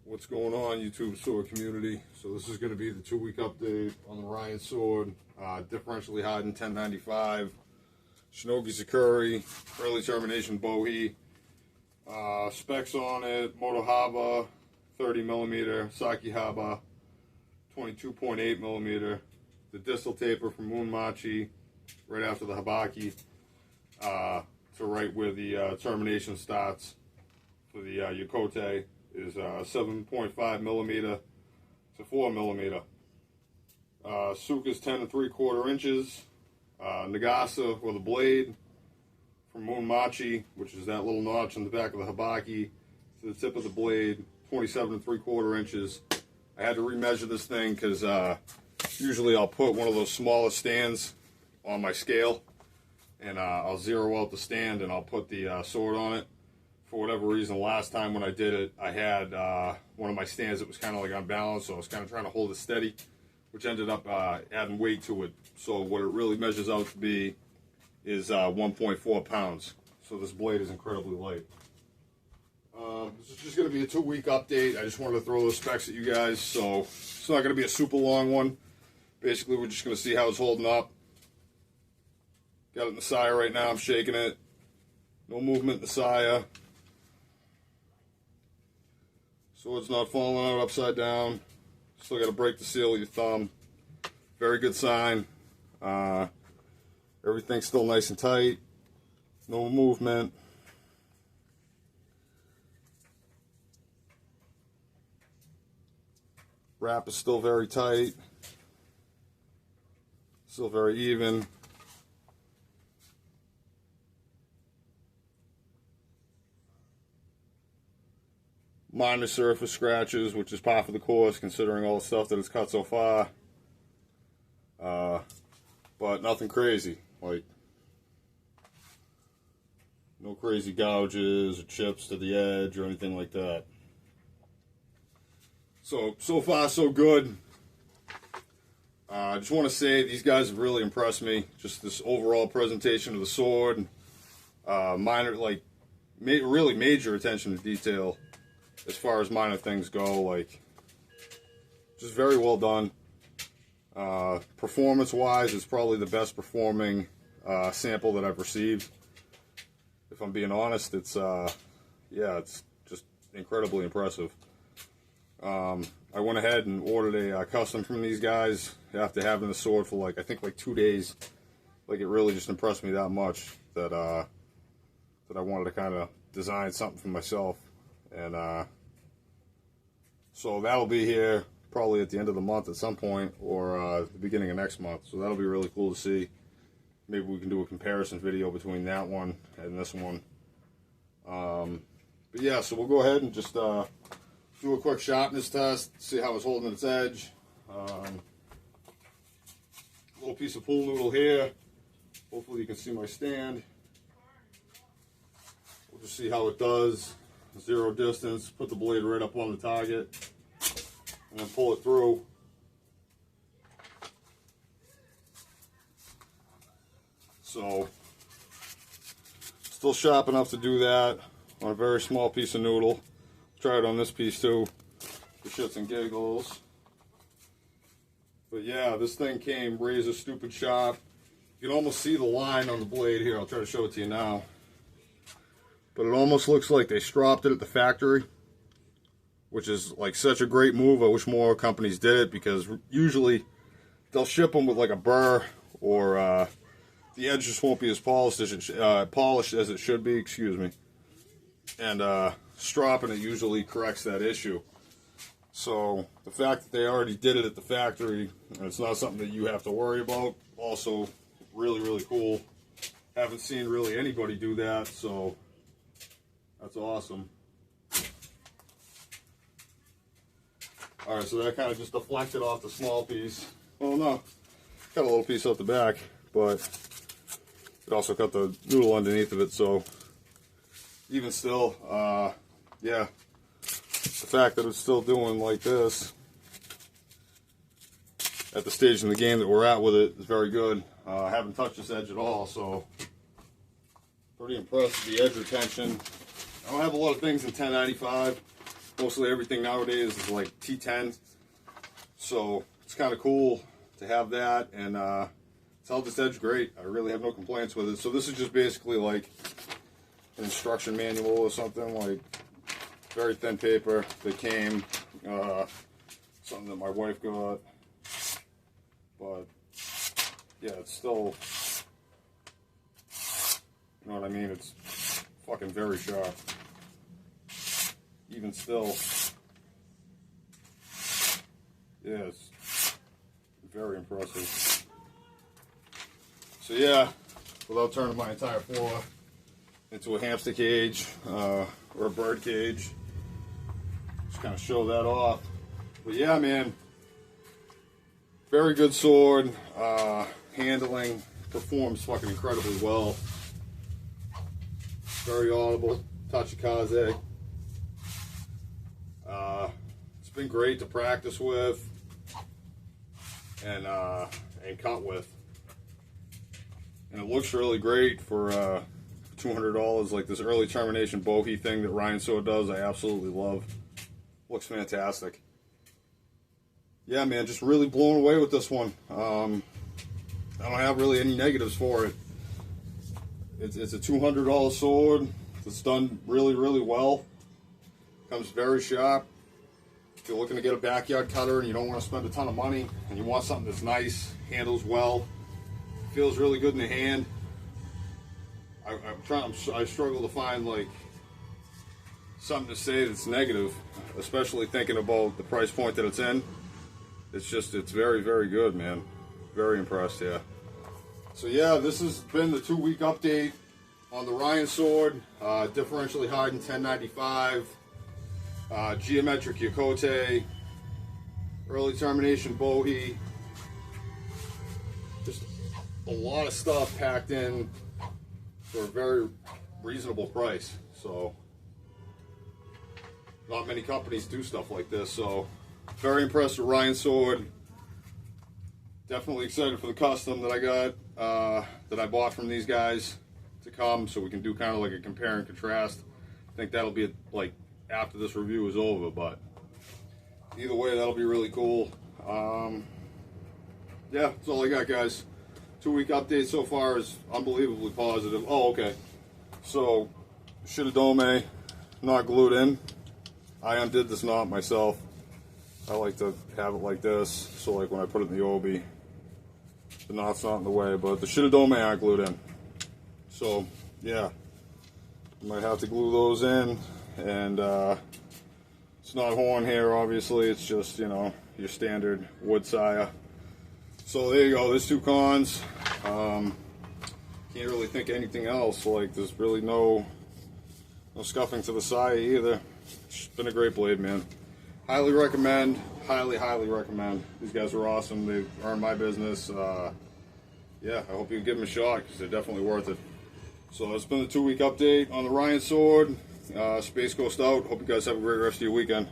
What's going on, YouTube sword community? So this is going to be the 2-week update on the Ryansword differentially hardened 1095 Shinogi Zukuri early termination BoHi. Specs on it: Moto Haba 30mm, Saki Haba 22.8mm, the distal taper from Moonmachi right after the Habaki to right where the termination starts for the Yokote is 7.5mm to 4mm. Suka's 10 3/4 inches. Nagasa, or the blade, from Moonmachi, which is that little notch in the back of the Habaki, to the tip of the blade, 27 3/4 inches. I had to remeasure this thing because usually I'll put one of those smaller stands on my scale, and I'll zero out the stand and I'll put the sword on it. For whatever reason, last time when I did it, I had one of my stands that was kind of like unbalanced, so I was kind of trying to hold it steady, which ended up adding weight to it. So what it really measures out to be is 1.4 pounds. So this blade is incredibly light. This is just going to be a 2-week update. I just wanted to throw those specs at you guys. So it's not going to be a super long one. Basically, we're just going to see how it's holding up. Got it in the saya right now. I'm shaking it. No movement in the saya. Sword's not falling out upside down. Still got to break the seal with your thumb. Very good sign. Everything's still nice and tight. No movement. Wrap is still very tight. Still very even. Minor surface scratches, which is par for the course considering all the stuff that it's cut so far. But nothing crazy. Like, no crazy gouges or chips to the edge or anything like that. So far so good. I just want to say these guys have really impressed me. Just this overall presentation of the sword. Minor, like, really major attention to detail. As far as minor things go, like, just very well done. Performance-wise, it's probably the best performing sample that I've received. If I'm being honest, it's yeah, it's just incredibly impressive. I went ahead and ordered a custom from these guys after having the sword for I think 2 days. Like, it really just impressed me that much that that I wanted to kind of design something for myself. And so that'll be here probably at the end of the month at some point, or the beginning of next month. So that'll be really cool to see. Maybe we can do a comparison video between that one and this one. But yeah, so we'll go ahead and just do a quick sharpness test, see how it's holding its edge. Little piece of pool noodle here. Hopefully you can see my stand. We'll just see how it does. Zero distance, put the blade right up on the target, and then pull it through. So, still sharp enough to do that on a very small piece of noodle. Try it on this piece too, for shits and giggles. But yeah, this thing came razor stupid sharp. You can almost see the line on the blade here. I'll try to show it to you now. But it almost looks like they stropped it at the factory, which is like such a great move. I wish more companies did it, because usually they'll ship them with like a burr, or the edge just won't be as polished as it should be. Excuse me. And stropping it usually corrects that issue. So the fact that they already did it at the factory, and it's not something that you have to worry about, also really, really cool. Haven't seen really anybody do that, so that's awesome. Alright, so that kind of just deflected off the small piece. Oh no, got a little piece out the back, but it also cut the noodle underneath of it, so even still, yeah, the fact that it's still doing like this at the stage in the game that we're at with it is very good. I haven't touched this edge at all, so pretty impressed with the edge retention. I don't have a lot of things in 1095. Mostly everything nowadays is like T10, so it's kind of cool to have that, and it's held its edge great. I really have no complaints with it. So this is just basically like an instruction manual or something, like very thin paper that came, something that my wife got, but yeah, it's still, you know what I mean, it's fucking very sharp, even still. Yeah, it's very impressive. So yeah, without turning my entire floor into a hamster cage or a bird cage, just kind of show that off. But yeah, man, very good sword. Handling, performs fucking incredibly well. Very audible, tachikaze. It's been great to practice with and cut with. And it looks really great for $200, like this early termination BoHi thing that Ryansword does. I absolutely love. Looks fantastic. Yeah, man, just really blown away with this one. I don't have really any negatives for it. It's a $200 sword. It's done really, really well. Comes very sharp. If you're looking to get a backyard cutter and you don't want to spend a ton of money and you want something that's nice, handles well, feels really good in the hand. I struggle to find like something to say that's negative, especially thinking about the price point that it's in. It's very, very good, man. Very impressed, yeah. So yeah, this has been the 2-week update on the Ryansword, differentially hardened 1095, geometric Yokote, early termination BoHi. Just a lot of stuff packed in for a very reasonable price. So not many companies do stuff like this. So very impressed with Ryansword. Definitely excited for the custom that I got, that I bought from these guys to come, so we can do kind of like a compare and contrast. I think that'll be like after this review is over, but either way, that'll be really cool. Yeah, that's all I got, guys. 2-week update so far is unbelievably positive. Oh, okay. So, Shinogi not glued in. I undid this knot myself. I like to have it like this, so like when I put it in the obi, the knot's not in the way, but the Shinogi aren't glued in. So, yeah, you might have to glue those in, and it's not horn hair, obviously, it's just, you know, your standard wood sire. So there you go, there's 2 cons. Can't really think of anything else, like there's really no scuffing to the sire either. It's been a great blade, man. Highly recommend, highly recommend. These guys are awesome. They earned my business. Yeah, I hope you can give them a shot because they're definitely worth it. So it's been the 2-week update on the Ryansword. Space Coast out. Hope you guys have a great rest of your weekend.